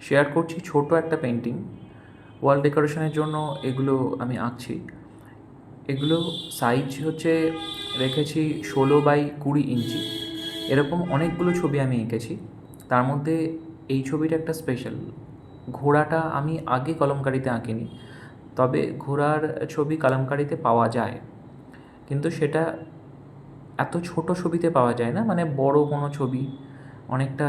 Share করছি ছোট একটা পেন্টিং। ওয়াল ডেকোরেশনের জন্য এগুলো আমি আঁকছি। এগুলো সাইজ হচ্ছে রেখেছি 16x20 ইঞ্চি। এরকম অনেকগুলো ছবি আমি এঁকেছি। তার মধ্যে এই ছবিটা একটা স্পেশাল। ঘোড়াটা আমি আগে কলমকারিতে আঁকিনি, তবে ঘোড়ার ছবি কলমকারিতে পাওয়া যায়, কিন্তু সেটা এত ছোট ছবিতে পাওয়া যায় না। মানে বড় কোনো ছবি অনেকটা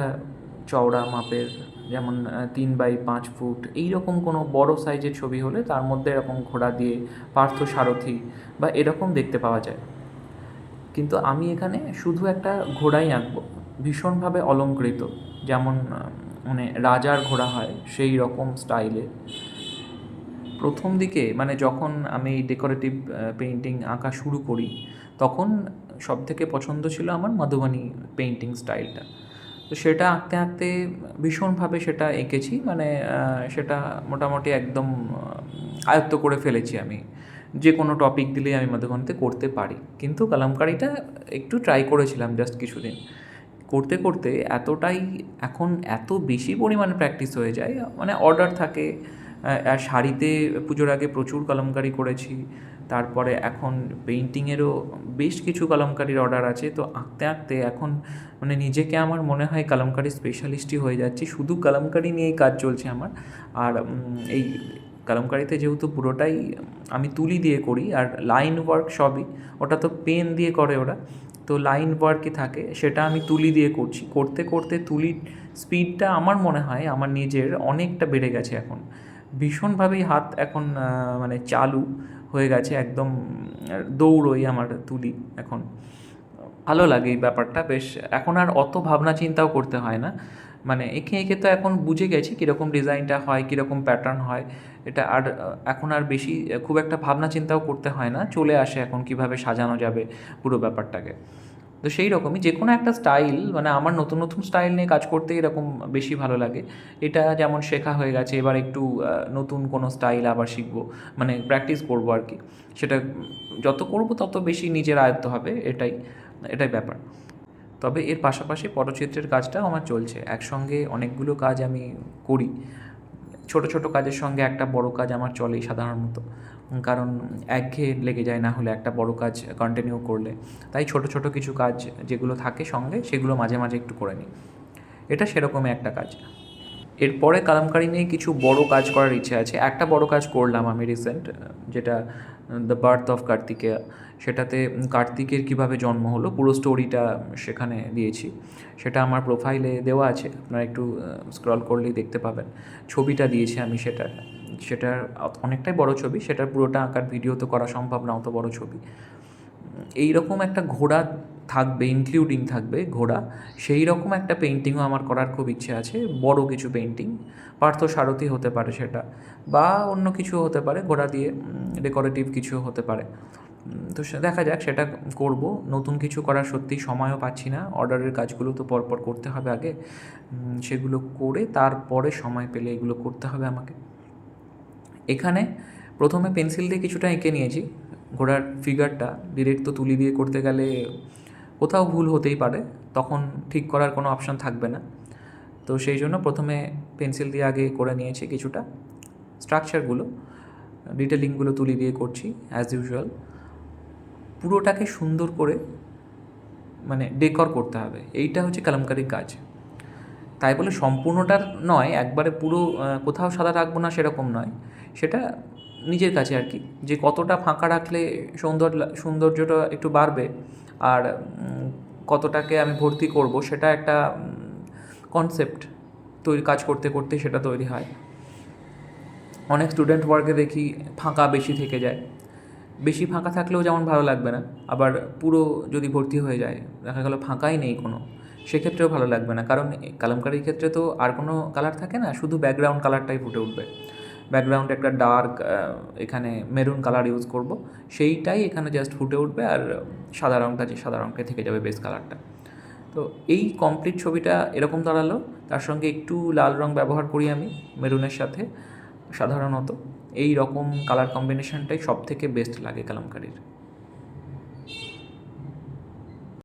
চওড়া মাপের, যেমন 3x5 ফুট এইরকম কোনো বড় সাইজের ছবি হলে তার মধ্যে এরকম ঘোড়া দিয়ে পার্থ সারথি বা এরকম দেখতে পাওয়া যায়। কিন্তু আমি এখানে শুধু একটা ঘোড়াই আঁকবো, ভীষণভাবে অলংকৃত, যেমন মানে রাজার ঘোড়া হয় সেই রকম স্টাইলে। প্রথম দিকে মানে যখন আমি ডেকোরেটিভ পেইন্টিং আঁকা শুরু করি, তখন সবথেকে পছন্দ ছিল আমার মধুবনী পেইন্টিং স্টাইলটা। তো সেটা আঁকতে আঁকতে ভীষণভাবে সেটা এঁকেছি, মানে সেটা মোটামুটি একদম আয়ত্ত করে ফেলেছি আমি। যে কোনো টপিক দিলেই আমি মধুবনীতে করতে পারি। কিন্তু কলমকারিটা একটু ট্রাই করেছিলাম জাস্ট কিছুদিন। করতে করতে এতটাই এখন এত বেশি পরিমাণে প্র্যাকটিস হয়ে যায়, মানে অর্ডার থাকে। আর শাড়িতে পুজোর আগে প্রচুর কলমকারি করেছি। তারপরে এখন পেইন্টিংয়েরও বেশ কিছু কলমকারির অর্ডার আছে। তো আঁকতে আঁকতে এখন মানে নিজেকে আমার মনে হয় কলমকারি স্পেশালিস্টই হয়ে যাচ্ছি। শুধু কলমকারি নিয়েই কাজ চলছে আমার। আর এই কলমকারিতে যেহেতু পুরোটাই আমি তুলি দিয়ে করি, আর লাইন ওয়ার্ক সবই, ওটা তো পেন দিয়ে করে ওরা, তো লাইন ওয়ার্কই থাকে, সেটা আমি তুলি দিয়ে করছি। করতে করতে তুলির স্পিডটা আমার মনে হয় আমার নিজের অনেকটা বেড়ে গেছে এখন। ভীষণভাবেই হাত এখন মানে চালু হয়ে গেছে, একদম দৌড়ই আমার তুলি এখন। ভালো লাগে এই ব্যাপারটা বেশ। এখন আর অত ভাবনা চিন্তাও করতে হয় না, মানে এঁকে এঁকে তো এখন বুঝে গেছি কীরকম ডিজাইনটা হয়, কীরকম প্যাটার্ন হয়। এটা আর এখন আর বেশি খুব একটা ভাবনা চিন্তাও করতে হয় না, চলে আসে এখন কীভাবে সাজানো যাবে পুরো ব্যাপারটাকে। তো সেই রকমই যে কোনো একটা স্টাইল, মানে আমার নতুন নতুন স্টাইল নিয়ে কাজ করতে এরকম বেশি ভালো লাগে। এটা যেমন শেখা হয়ে গেছে, এবার একটু নতুন কোনো স্টাইল আবার শিখবো, মানে প্র্যাকটিস করবো আর কি। সেটা যত করবো তত বেশি নিজের আয়ত্ত হবে, এটাই এটাই ব্যাপার। তবে এর পাশাপাশি পটচিত্রের কাজটাও আমার চলছে, একসঙ্গে অনেকগুলো কাজ আমি করি। ছোট ছোট কাজের সঙ্গে একটা বড় কাজ আমার চলেই সাধারণত, কারণ একঘেয়ে লেগে যায় না হলে একটা বড় কাজ কন্টিনিউ করলে। তাই ছোট ছোট কিছু কাজ যেগুলো থাকে সঙ্গে, সেগুলো মাঝে মাঝে একটু করে নিই। এটা সেরকমই একটা কাজ। এরপরে কলমকারি নিয়ে কিছু বড় কাজ করার ইচ্ছে আছে। একটা বড় কাজ করলাম আমি রিসেন্ট, যেটা দ্য বার্থ অফ কার্তিকেয়া। সেটাতে কার্তিকের কীভাবে জন্ম হলো পুরো স্টোরিটা সেখানে দিয়েছি। সেটা আমার প্রোফাইলে দেওয়া আছে, আপনারা একটু স্ক্রল করলেই দেখতে পাবেন। ছবিটা দিয়েছি আমি সেটার অনেকটাই বড় ছবি, সেটার পুরোটা আঁকার ভিডিও তো করা সম্ভব না, অত বড় ছবি। এইরকম একটা ঘোড়া থাকবে, ইনক্লুডিং থাকবে ঘোড়া, সেই রকম একটা পেইন্টিংও আমার করার খুব ইচ্ছে আছে। বড় কিছু পেইন্টিং, পার্থ সারথি হতে পারে সেটা, বা অন্য কিছু হতে পারে, ঘোড়া দিয়ে ডেকোরেটিভ কিছু হতে পারে। তো দেখা যাক, সেটা করব। নতুন কিছু করার সত্যিই সময়ও পাচ্ছি না, অর্ডারের কাজগুলো তো পরপর করতে হবে আগে, সেগুলো করে তারপরে সময় পেলে এগুলো করতে হবে আমাকে। এখানে প্রথমে পেন্সিল দিয়ে কিছুটা এঁকে নিয়েছি ঘোড়ার ফিগারটা। ডিরেক্ট তো তুলি দিয়ে করতে গেলে কোথাও ভুল হতেই পারে, তখন ঠিক করার কোনো অপশান থাকবে না। তো সেই জন্য প্রথমে পেন্সিল দিয়ে আগে করে নিয়েছি কিছুটা স্ট্রাকচারগুলো, ডিটেলিংগুলো তুলি দিয়ে করছি অ্যাজ ইউজুয়াল। পুরোটাকে সুন্দর করে মানে ডেকর করতে হবে, এইটা হচ্ছে কলমকারির কাজ। তাই বলে সম্পূর্ণটা নয়, একবারে পুরো কোথাও সাদা রাখবো না সেরকম নয়, সেটা নিজের কাছে আর কি, যে কতটা ফাঁকা রাখলে সৌন্দর্যটা একটু বাড়বে, আর কতটাকে আমি ভর্তি করব, সেটা একটা কনসেপ্ট কাজ করতে করতে সেটা তৈরি হয়। অনেক স্টুডেন্ট ওয়ার্কে দেখি ফাঁকা বেশি থেকে যায়, বেশি ফাঁকা থাকলেও যেমন ভালো লাগবে না, আবার পুরো যদি ভর্তি হয়ে যায়, দেখা গেল ফাঁকাই নেই কোনো, সেক্ষেত্রেও ভালো লাগবে না। কারণ কলমকারির ক্ষেত্রে তো আর কোনো কালার থাকে না, শুধু ব্যাকগ্রাউন্ড কালারটাই ফুটে উঠবে। ব্যাকগ্রাউন্ডে একটা ডার্ক এখানে মেরুন কালার ইউজ করব, সেইটাই এখানে জাস্ট ফুটে উঠবে, আর সাদা রঙটা যে সাদা রঙটা থেকে যাবে বেস কালারটা। তো এই কমপ্লিট ছবিটা এরকম দাঁড়ালো। তার সঙ্গে একটু লাল রঙ ব্যবহার করি আমি মেরুনের সাথে সাধারণত। এই রকম কালার কম্বিনেশনটাই সব থেকে বেস্ট লাগে কলমকারির।